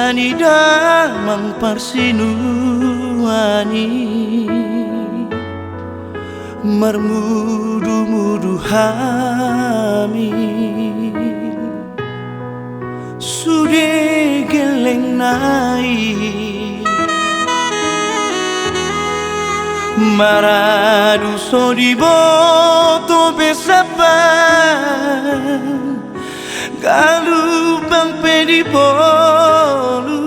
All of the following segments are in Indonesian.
Jani damang parsinuani marmudu-mudu hami sude geleng nai maradu sodiboto besapan galubang pedipolu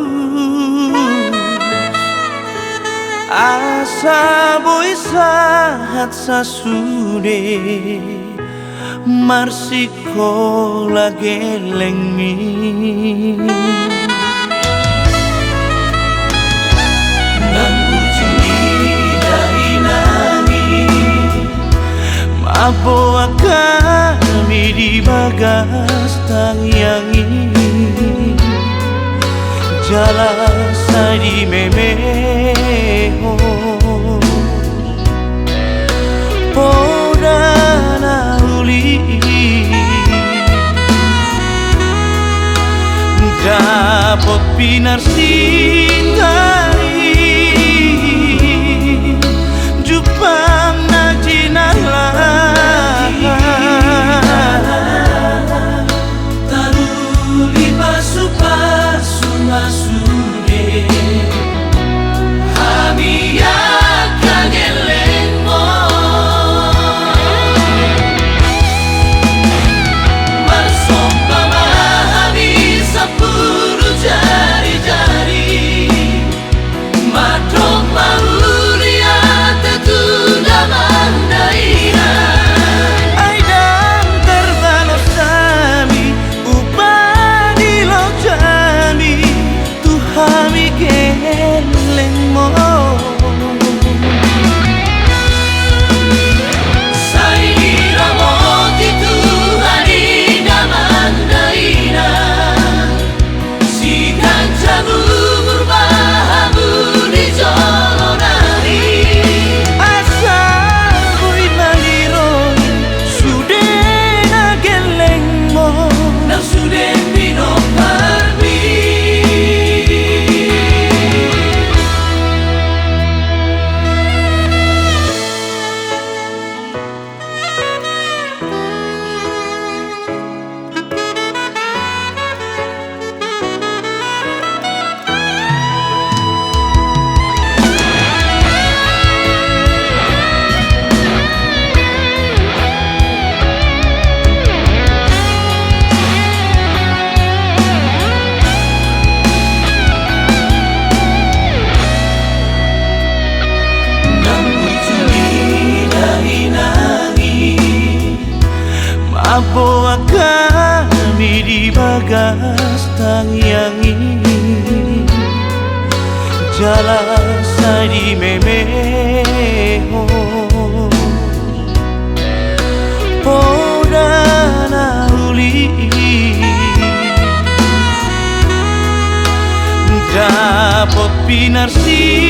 asa boy sahat sasude marsikola geleng mi nang ujung dahinani maboa kami di bagas tangyangi jalasa di memeho podana uli dapat pinar sintari jupang na jinala taruli pasu-pasu masude hami akan gelengmo marsompa hami sapuru jari-jari madong maulia tetunda mandaira aidang terbalos kami upani lo jami tuhami gelengmo saira moti tuhani damandaira sigan jamu berbahamu di jolonari asa bui maniroi sude na gelengmo na sude pino parmi maboa kami di bagas tangyangi jalasa di memeho podana uli dapat pinar si